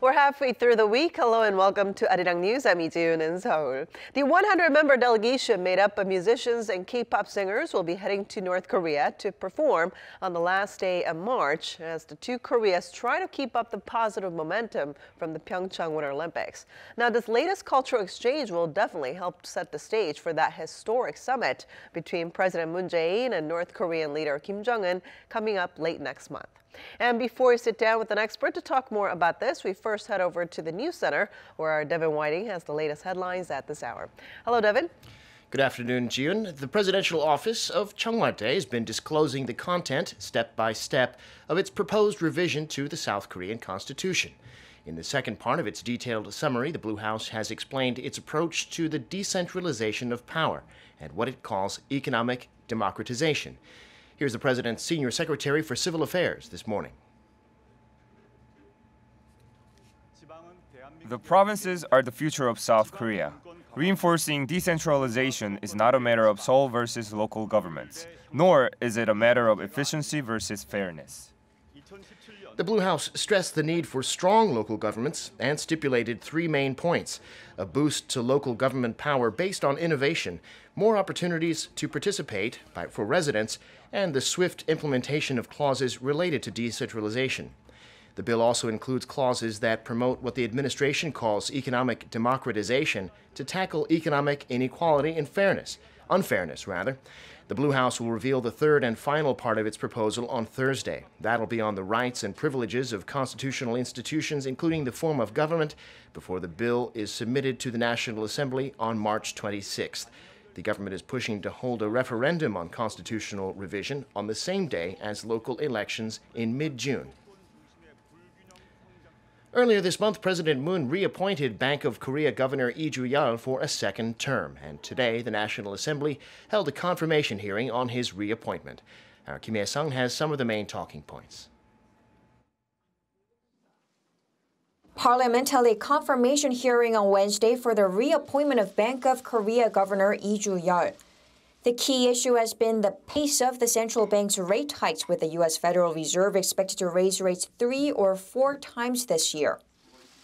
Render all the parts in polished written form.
We're halfway through the week. Hello and welcome to Arirang News. I'm Lee Ju-yeol in Seoul. The 100-member delegation made up of musicians and K-pop singers will be heading to North Korea to perform on the last day of March as the two Koreas try to keep up the positive momentum from the Pyeongchang Winter Olympics. Now, this latest cultural exchange will definitely help set the stage for that historic summit between President Moon Jae-in and North Korean leader Kim Jong-un coming up late next month. And before we sit down with an expert to talk more about this, we first head over to the News Center, where our Devin Whiting has the latest headlines at this hour. Hello, Devin. Good afternoon, June. The presidential office of Cheongwon-dae has been disclosing the content, step by step, of its proposed revision to the South Korean constitution. In the second part of its detailed summary, the Blue House has explained its approach to the decentralization of power and what it calls economic democratization. Here's the president's senior secretary for civil affairs this morning. The provinces are the future of South Korea. Reinforcing decentralization is not a matter of Seoul versus local governments, nor is it a matter of efficiency versus fairness. The Blue House stressed the need for strong local governments and stipulated three main points: a boost to local government power based on innovation, more opportunities to participate for residents, and the swift implementation of clauses related to decentralization. The bill also includes clauses that promote what the administration calls economic democratization to tackle economic inequality and unfairness. The Blue House will reveal the third and final part of its proposal on Thursday. That'll be on the rights and privileges of constitutional institutions, including the form of government, before the bill is submitted to the National Assembly on March 26th. The government is pushing to hold a referendum on constitutional revision on the same day as local elections in mid-June. Earlier this month, President Moon reappointed Bank of Korea Governor Lee Ju-yeol for a second term, and today the National Assembly held a confirmation hearing on his reappointment. Our Kim Hye-sung has some of the main talking points. Parliamentary confirmation hearing on Wednesday for the reappointment of Bank of Korea Governor Lee Ju-yeol. The key issue has been the pace of the central bank's rate hikes, with the U.S. Federal Reserve expected to raise rates 3 or 4 times this year.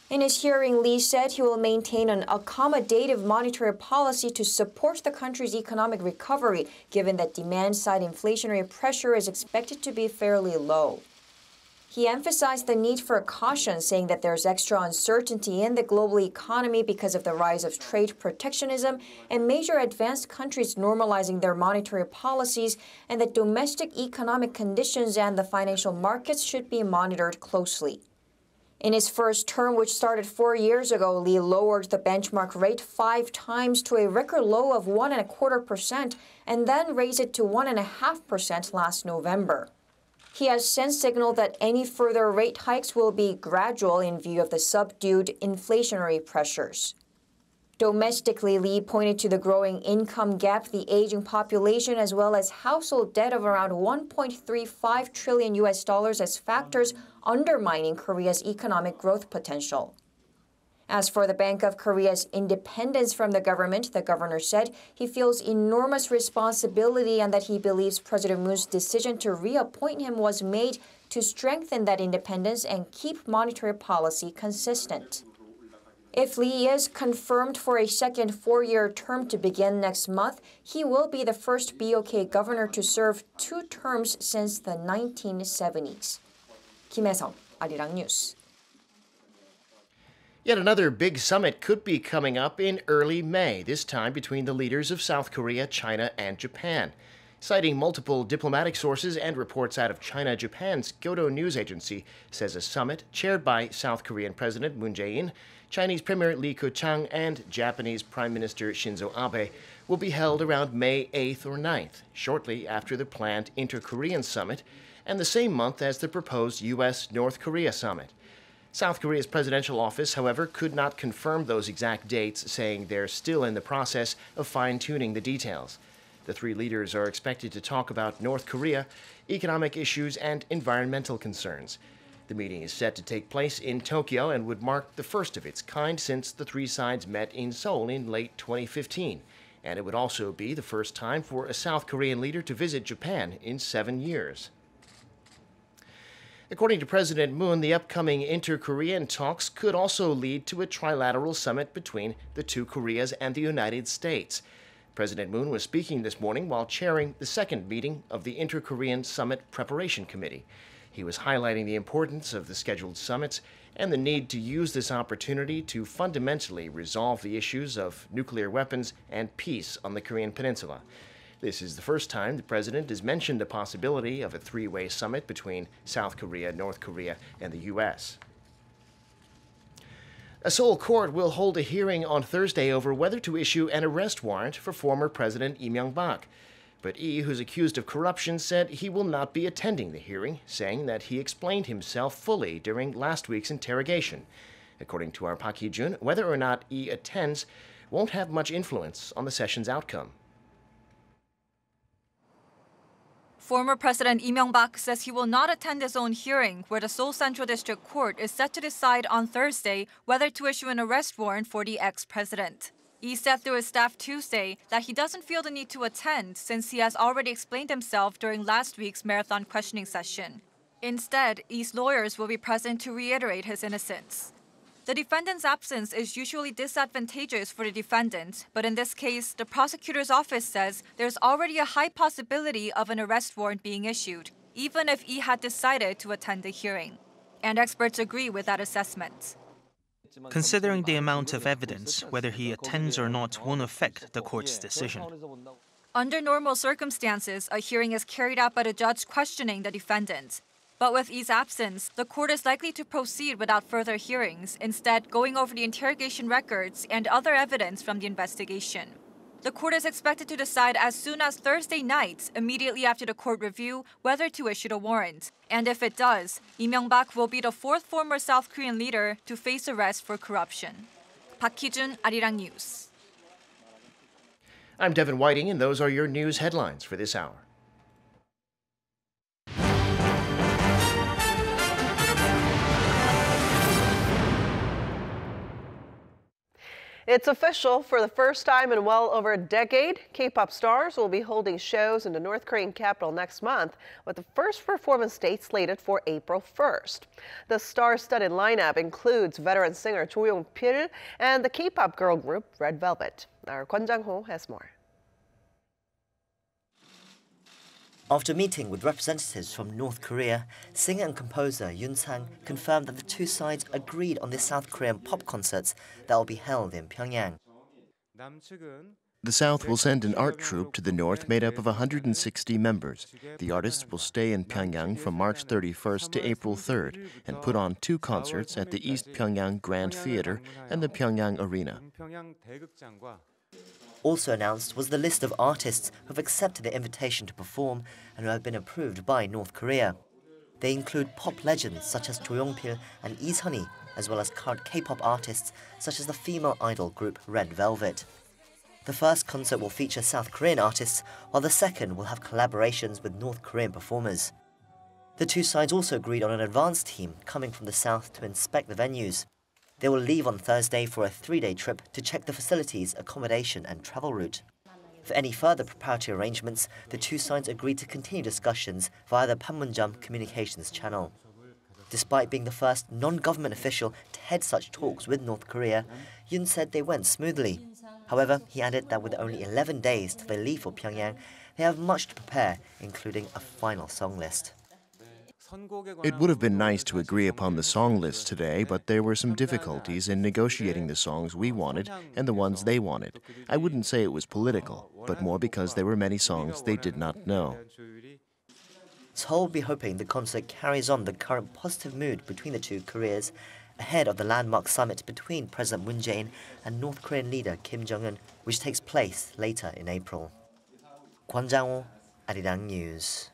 In his hearing, Lee said he will maintain an accommodative monetary policy to support the country's economic recovery, given that demand-side inflationary pressure is expected to be fairly low. He emphasized the need for caution, saying that there's extra uncertainty in the global economy because of the rise of trade protectionism and major advanced countries normalizing their monetary policies, and that domestic economic conditions and the financial markets should be monitored closely. In his first term, which started 4 years ago, Lee lowered the benchmark rate 5 times to a record low of 1.25% and then raised it to 1.5% last November. He has since signaled that any further rate hikes will be gradual in view of the subdued inflationary pressures. Domestically, Lee pointed to the growing income gap, the aging population, as well as household debt of around $1.35 trillion as factors undermining Korea's economic growth potential. As for the Bank of Korea's independence from the government, the governor said he feels enormous responsibility and that he believes President Moon's decision to reappoint him was made to strengthen that independence and keep monetary policy consistent. If Lee is confirmed for a second 4-year term to begin next month, he will be the first BOK governor to serve 2 terms since the 1970s. Kim Hye-sung, Arirang News. Yet another big summit could be coming up in early May, this time between the leaders of South Korea, China, and Japan. Citing multiple diplomatic sources and reports out of China, Japan's Gov't news agency says a summit chaired by South Korean President Moon Jae-in, Chinese Premier Li Keqiang, and Japanese Prime Minister Shinzo Abe will be held around May 8th or 9th, shortly after the planned Inter-Korean summit, and the same month as the proposed U.S.-North Korea summit. South Korea's presidential office, however, could not confirm those exact dates, saying they're still in the process of fine-tuning the details. The 3 leaders are expected to talk about North Korea, economic issues, and environmental concerns. The meeting is set to take place in Tokyo and would mark the first of its kind since the 3 sides met in Seoul in late 2015. And it would also be the first time for a South Korean leader to visit Japan in 7 years. According to President Moon, the upcoming inter-Korean talks could also lead to a trilateral summit between the two Koreas and the United States. President Moon was speaking this morning while chairing the second meeting of the Inter-Korean Summit Preparation Committee. He was highlighting the importance of the scheduled summits and the need to use this opportunity to fundamentally resolve the issues of nuclear weapons and peace on the Korean Peninsula. This is the first time the president has mentioned the possibility of a three-way summit between South Korea, North Korea, and the U.S. A Seoul court will hold a hearing on Thursday over whether to issue an arrest warrant for former President Lee Myung-bak. But Lee, who's accused of corruption, said he will not be attending the hearing, saying that he explained himself fully during last week's interrogation. According to our Park Hee-jun, whether or not Lee attends won't have much influence on the session's outcome. Former President Lee Myung-bak says he will not attend his own hearing, where the Seoul Central District Court is set to decide on Thursday whether to issue an arrest warrant for the ex-president. Lee said through his staff Tuesday that he doesn't feel the need to attend since he has already explained himself during last week's marathon questioning session. Instead, Lee's lawyers will be present to reiterate his innocence. The defendant's absence is usually disadvantageous for the defendant, but in this case, the prosecutor's office says there's already a high possibility of an arrest warrant being issued, even if Lee had decided to attend the hearing. And experts agree with that assessment. Considering the amount of evidence, whether he attends or not won't affect the court's decision. Under normal circumstances, a hearing is carried out by the judge questioning the defendant. But with Lee's absence, the court is likely to proceed without further hearings, instead going over the interrogation records and other evidence from the investigation. The court is expected to decide as soon as Thursday night, immediately after the court review, whether to issue the warrant. And if it does, Lee Myung-bak will be the fourth former South Korean leader to face arrest for corruption. Park Hee-jun, Arirang News. I'm Devin Whiting, and those are your news headlines for this hour. It's official. For the first time in well over a decade, K-pop stars will be holding shows in the North Korean capital next month, with the first performance date slated for April 1st. The star-studded lineup includes veteran singer Jo Young-pil and the K-pop girl group Red Velvet. Our Kwon Jang-ho has more. After meeting with representatives from North Korea, singer and composer Yoon Sang confirmed that the two sides agreed on the South Korean pop concerts that will be held in Pyongyang. The South will send an art troupe to the North made up of 160 members. The artists will stay in Pyongyang from March 31st to April 3rd and put on two concerts at the East Pyongyang Grand Theater and the Pyongyang Arena. Also announced was the list of artists who have accepted the invitation to perform and who have been approved by North Korea. They include pop legends such as Jo Young-pil and Lee Sunhee, as well as current K-pop artists such as the female idol group Red Velvet. The first concert will feature South Korean artists, while the second will have collaborations with North Korean performers. The two sides also agreed on an advance team coming from the South to inspect the venues. They will leave on Thursday for a 3-day trip to check the facilities, accommodation and travel route. For any further preparatory arrangements, the two sides agreed to continue discussions via the Panmunjom communications channel. Despite being the first non-government official to head such talks with North Korea, Yoon said they went smoothly. However, he added that with only 11 days till they leave for Pyongyang, they have much to prepare, including a final song list. It would have been nice to agree upon the song list today, but there were some difficulties in negotiating the songs we wanted and the ones they wanted. I wouldn't say it was political, but more because there were many songs they did not know. Seoul will be hoping the concert carries on the current positive mood between the two Koreas ahead of the landmark summit between President Moon Jae-in and North Korean leader Kim Jong-un, which takes place later in April. Kwon Jang-ho, Arirang News.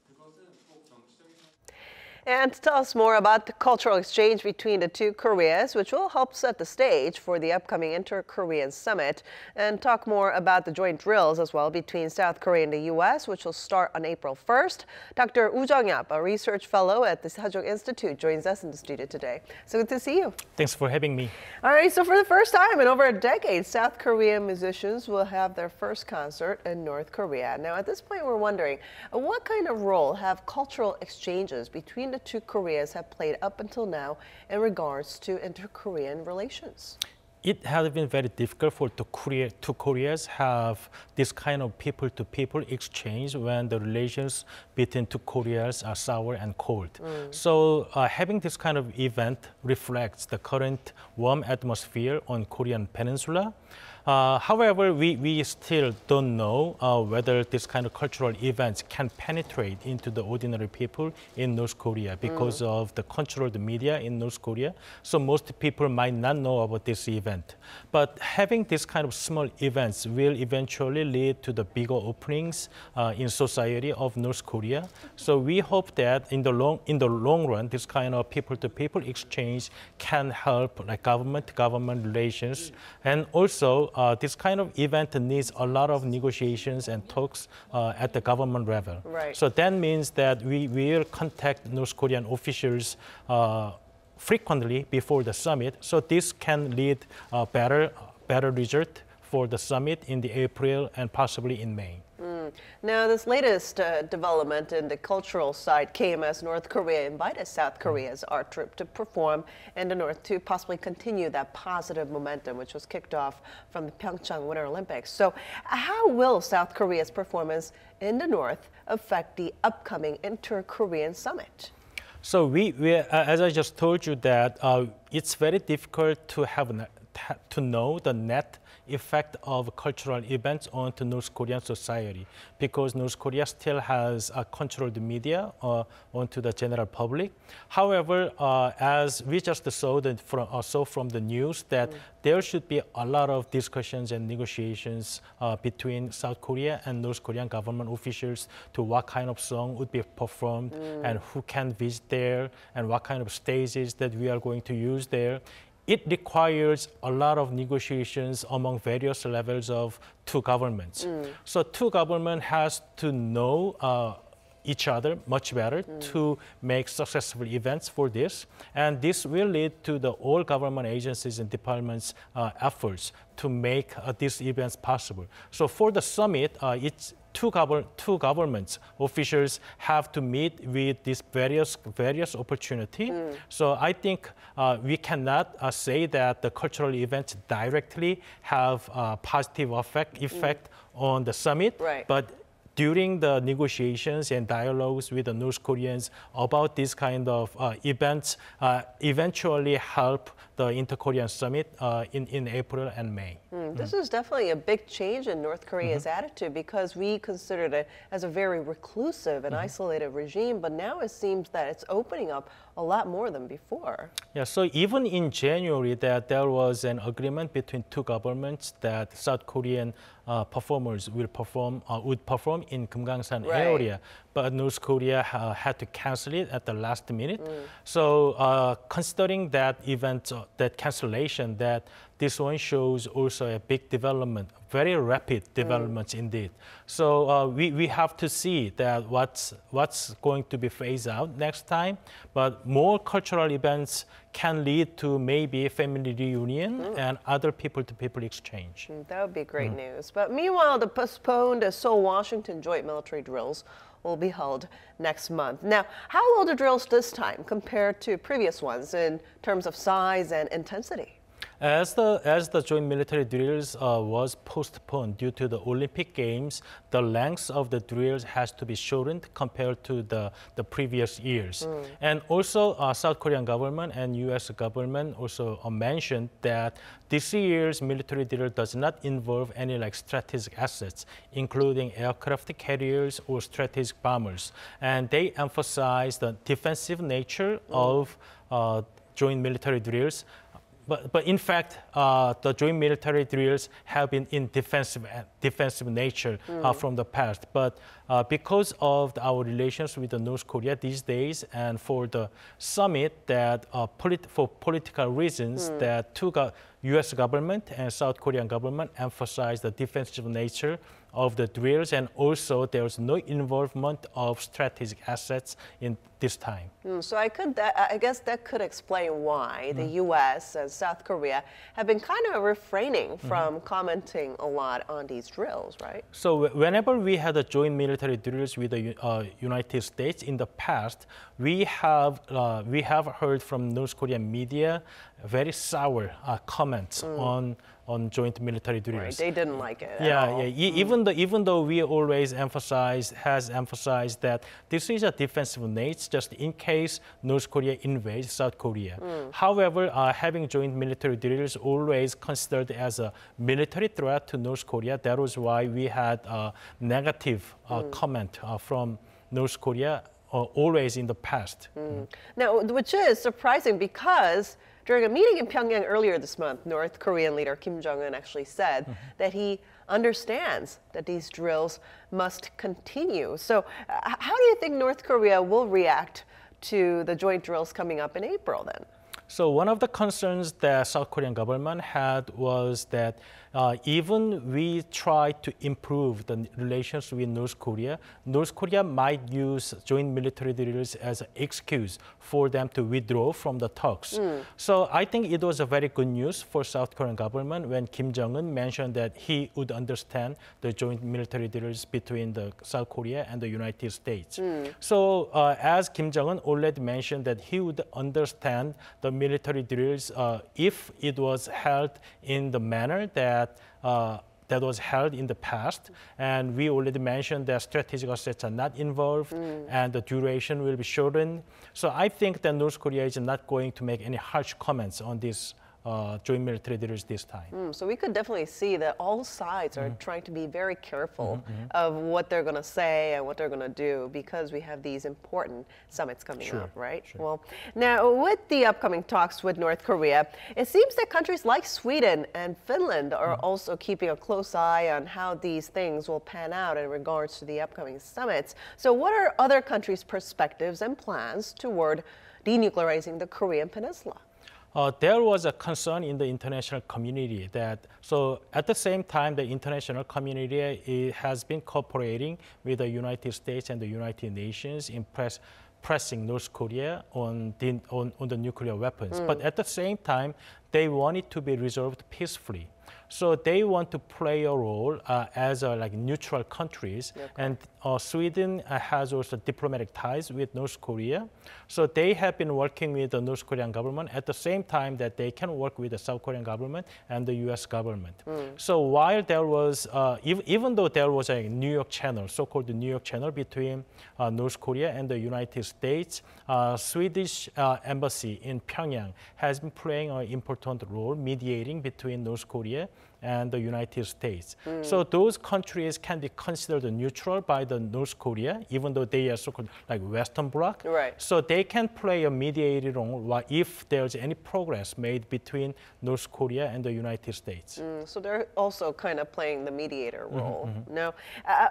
And to tell us more about the cultural exchange between the two Koreas, which will help set the stage for the upcoming Inter-Korean Summit, and talk more about the joint drills as well between South Korea and the U.S., which will start on April 1st. Dr. Woo Jung-yap, a research fellow at the Sejong Institute, joins us in the studio today. So good to see you. Thanks for having me. All right, so for the first time in over a decade, South Korean musicians will have their first concert in North Korea. Now, at this point, we're wondering, what kind of role have cultural exchanges between the two Koreas have played up until now in regards to inter-Korean relations? It has been very difficult for two Koreas have this kind of people-to-people exchange when the relations between two Koreas are sour and cold. So having this kind of event reflects the current warm atmosphere on Korean peninsula. However, we still don't know whether this kind of cultural events can penetrate into the ordinary people in North Korea because of the controlled media in North Korea. So most people might not know about this event. But having this kind of small events will eventually lead to the bigger openings in society of North Korea. So we hope that in the long run, this kind of people-to-people exchange can help like government relations, and also this kind of event needs a lot of negotiations and talks at the government level. Right. So that means that we will contact North Korean officials frequently before the summit. So this can lead a better result for the summit in the April and possibly in May. Now, this latest development in the cultural side came as North Korea invited South Korea's art troupe to perform in the North to possibly continue that positive momentum, which was kicked off from the Pyeongchang Winter Olympics. So how will South Korea's performance in the North affect the upcoming inter-Korean summit? So as I just told you, that it's very difficult to know the net effect of cultural events onto North Korean society, because North Korea still has controlled media onto the general public. However, as we just saw from the news, that there should be a lot of discussions and negotiations between South Korea and North Korean government officials to what kind of song would be performed and who can visit there and what kind of stages that we are going to use there. It requires a lot of negotiations among various levels of two governments. So two governments has to know each other much better to make successful events for this. And this will lead to the all government agencies and departments' efforts to make these events possible. So for the summit, it's two governments officials have to meet with these various opportunities. So I think we cannot say that the cultural events directly have a positive effect on the summit, but during the negotiations and dialogues with the North Koreans about this kind of events, eventually help the inter-Korean summit in April and May. This is definitely a big change in North Korea's attitude, because we considered it as a very reclusive and isolated regime, but now it seems that it's opening up a lot more than before. Yeah, so even in January, that there was an agreement between two governments that South Korean performers would perform in Kumgangsan area, but North Korea had to cancel it at the last minute. So considering that event, that cancellation, that this one shows also a big development, very rapid developments indeed. So we have to see that what's going to be phased out next time, but more cultural events can lead to maybe family reunion and other people-to-people exchange. That would be great news. But meanwhile, the postponed Seoul-Washington joint military drills will be held next month. Now, how will the drills this time compare to previous ones in terms of size and intensity? As the joint military drills was postponed due to the Olympic Games, the length of the drills has to be shortened compared to the previous years. And also, South Korean government and U.S. government also mentioned that this year's military drill does not involve any strategic assets, including aircraft carriers or strategic bombers. And they emphasize the defensive nature of joint military drills. But in fact, the joint military drills have been in defensive nature from the past. But because of our relations with the North Korea these days, and for the summit, that for political reasons, that U.S. government and South Korean government emphasize the defensive nature of the drills, and also there's no involvement of strategic assets in this time. So I guess that could explain why the U.S. and South Korea have been kind of refraining from commenting a lot on these drills, right? So whenever we had a joint military drills with the United States in the past, we have heard from North Korean media very sour comments on joint military drills. Right, they didn't like it at Yeah, all. Even though we always has emphasized that this is a defensive nature, just in case North Korea invades South Korea. However, having joint military drills always considered as a military threat to North Korea. That was why we had a negative comment from North Korea always in the past. Now, which is surprising because during a meeting in Pyongyang earlier this month, North Korean leader Kim Jong-un actually said that he understands that these drills must continue. So how do you think North Korea will react to the joint drills coming up in April then? So one of the concerns that South Korean government had was that even we try to improve the relations with North Korea might use joint military drills as an excuse for them to withdraw from the talks. So I think it was a very good news for South Korean government when Kim Jong-un mentioned that he would understand the joint military drills between the South Korea and the United States. So as Kim Jong-un already mentioned that he would understand the military drills if it was held in the manner that was held in the past. And we already mentioned that strategic assets are not involved and the duration will be shortened. So I think that North Korea is not going to make any harsh comments on this joint military drills this time. So we could definitely see that all sides are trying to be very careful of what they're going to say and what they're going to do because we have these important summits coming up, right? Well, now with the upcoming talks with North Korea, it seems that countries like Sweden and Finland are also keeping a close eye on how these things will pan out in regards to the upcoming summits. So what are other countries' perspectives and plans toward denuclearizing the Korean Peninsula? There was a concern in the international community that, so at the same time, the international community has been cooperating with the United States and the United Nations in pressing North Korea on the nuclear weapons. But at the same time, they want it to be resolved peacefully. So they want to play a role as like neutral countries. And Sweden has also diplomatic ties with North Korea. So they have been working with the North Korean government at the same time that they can work with the South Korean government and the U.S. government. So while there was, even though there was a New York channel, so-called New York channel between North Korea and the United States, Swedish embassy in Pyongyang has been playing an important role mediating between North Korea and the United States. So those countries can be considered neutral by the North Korea, even though they are so-called like Western bloc. Right. So they can play a mediated role if there's any progress made between North Korea and the United States. So they're also kind of playing the mediator role. Now,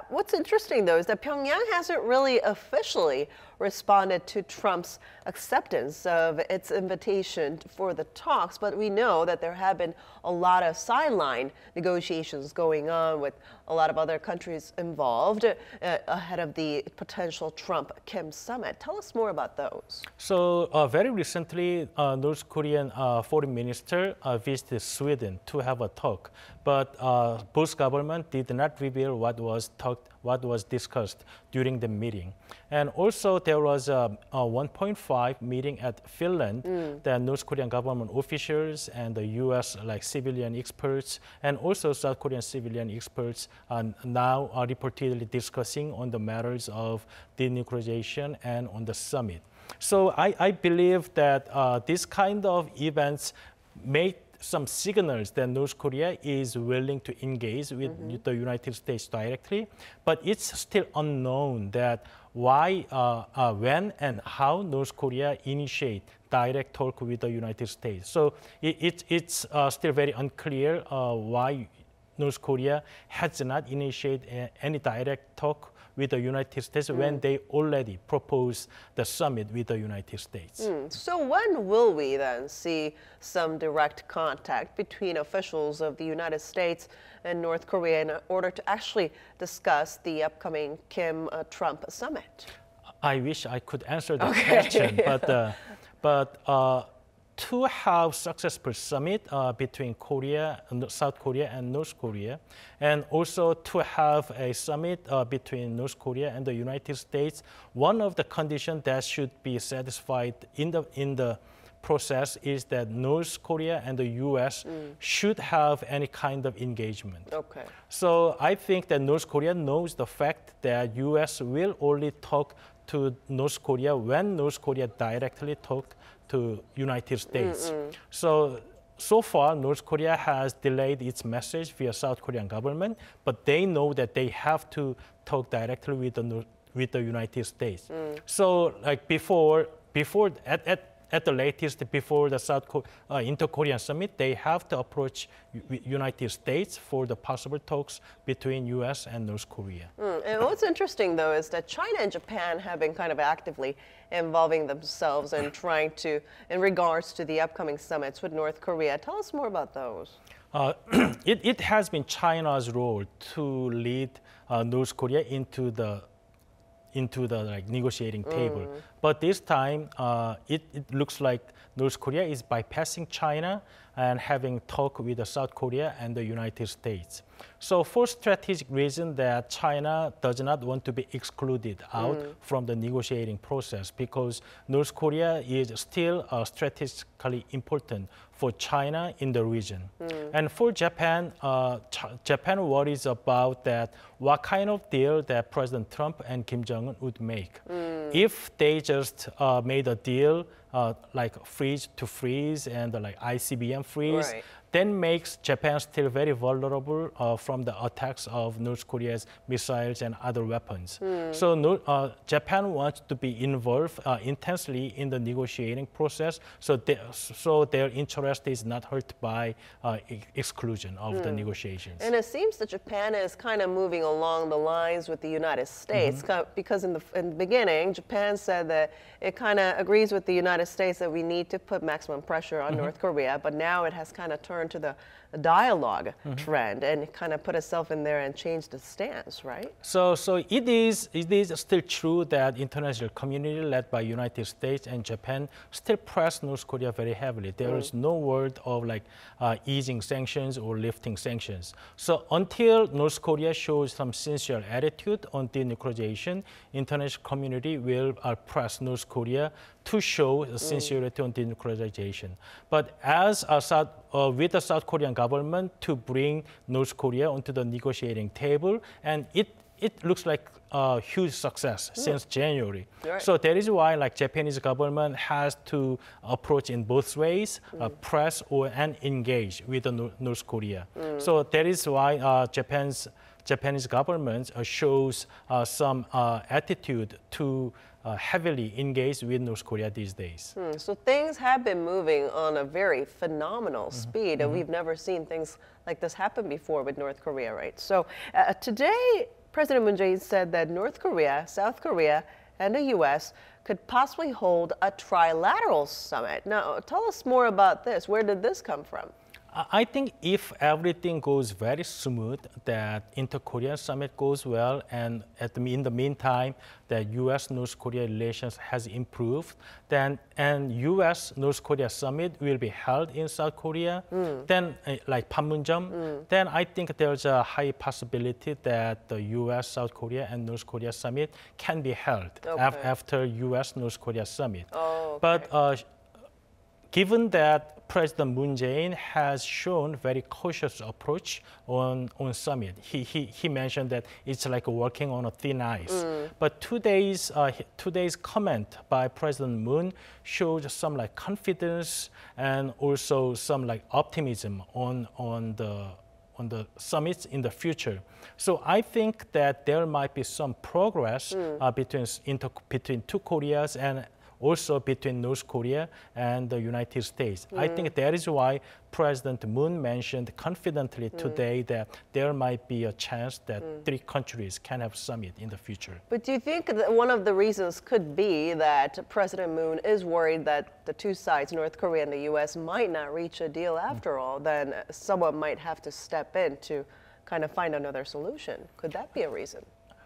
what's interesting though is that Pyongyang hasn't really officially responded to Trump's acceptance of its invitation for the talks, but we know that there have been a lot of sideline negotiations going on with a lot of other countries involved ahead of the potential Trump-Kim summit. Tell us more about those. So very recently, North Korean foreign minister visited Sweden to have a talk, but both governments did not reveal what was discussed during the meeting. And also there was a 1.5 meeting at Finland that North Korean government officials and the U.S. like civilian experts and also South Korean civilian experts now are reportedly discussing on the matters of denuclearization and on the summit. So I believe that this kind of events made some signals that North Korea is willing to engage with the United States directly, but it's still unknown that why, when, and how North Korea initiate direct talk with the United States. So it's still very unclear why North Korea has not initiated any direct talk with the United States when they already proposed the summit with the United States. So when will we then see some direct contact between officials of the United States and North Korea in order to actually discuss the upcoming Kim-Trump summit? I wish I could answer that question, but to have successful summit between South Korea and North Korea, and also to have a summit between North Korea and the United States, one of the conditions that should be satisfied in the process is that North Korea and the U.S. should have any kind of engagement. Okay. So I think that North Korea knows the fact that U.S. will only talk to North Korea when North Korea directly talk to United States. So far, North Korea has delayed its message via South Korean government, but they know that they have to talk directly with the United States. So like at the latest, before the inter-Korean summit, they have to approach United States for the possible talks between U.S. and North Korea. And what's interesting, though, is that China and Japan have been kind of actively involving themselves and trying to, in regards to the upcoming summits with North Korea. Tell us more about those. It has been China's role to lead North Korea into the negotiating table. But this time, it looks like North Korea is bypassing China and having talk with the South Korea and the United States. So for strategic reason that China does not want to be excluded out from the negotiating process, because North Korea is still strategically important for China in the region. And for Japan, Japan worries about that what kind of deal that President Trump and Kim Jong-un would make. If they just made a deal like freeze to freeze and like ICBM freeze, then makes Japan still very vulnerable from the attacks of North Korea's missiles and other weapons. So Japan wants to be involved intensely in the negotiating process, so their interest is not hurt by exclusion of the negotiations. And it seems that Japan is kind of moving along the lines with the United States, because in the beginning, Japan said that it kind of agrees with the United States that we need to put maximum pressure on North Korea, but now it has kind of turned to the dialogue trend and kind of put itself in there and changed the stance, right? So it is still true that international community led by United States and Japan still press North Korea very heavily. There is no word of like easing sanctions or lifting sanctions. So until North Korea shows some sincere attitude on denuclearization, international community will press North Korea to show sincerity on denuclearization. But as with the South Korean government to bring North Korea onto the negotiating table, and it looks like a huge success since January. So that is why like Japanese government has to approach in both ways, press and engage with the North Korea. So that is why Japanese government shows some attitude to heavily engaged with North Korea these days. So things have been moving on a very phenomenal speed, and we've never seen things like this happen before with North Korea, right? So today, President Moon Jae-in said that North Korea, South Korea, and the U.S. could possibly hold a trilateral summit. Now, tell us more about this. Where did this come from? I think if everything goes very smooth, that inter-Korean summit goes well, and in the meantime, that U.S.-North Korea relations has improved, then and U.S.-North Korea summit will be held in South Korea, then like Panmunjom, then I think there's a high possibility that the U.S., South Korea, and North Korea summit can be held after U.S.-North Korea summit. But given that President Moon Jae-in has shown very cautious approach on summit. He mentioned that it's like working on a thin ice. But today's comment by President Moon showed some like confidence and also some like optimism on the summits in the future. So I think that there might be some progress between two Koreas and also between North Korea and the United States. I think that is why President Moon mentioned confidently today that there might be a chance that three countries can have summit in the future. But do you think that one of the reasons could be that President Moon is worried that the two sides, North Korea and the U.S., might not reach a deal after all? Then someone might have to step in to kind of find another solution. Could that be a reason?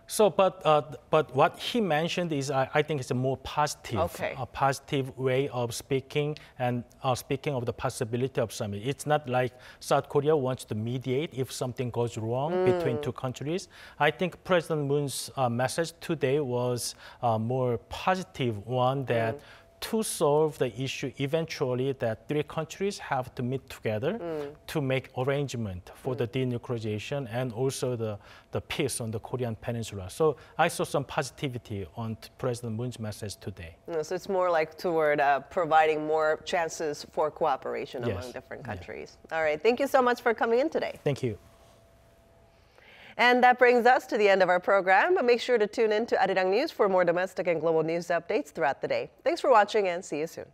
So, but what he mentioned is, I think it's a more positive, a positive way of speaking and speaking of the possibility of summit. It's not like South Korea wants to mediate if something goes wrong between two countries. I think President Moon's message today was a more positive one that to solve the issue eventually that three countries have to meet together to make arrangement for the denuclearization and also the peace on the Korean Peninsula. So I saw some positivity on President Moon's message today. So it's more like toward providing more chances for cooperation among different countries. All right, thank you so much for coming in today. Thank you. And that brings us to the end of our program. But make sure to tune in to Arirang News for more domestic and global news updates throughout the day. Thanks for watching and see you soon.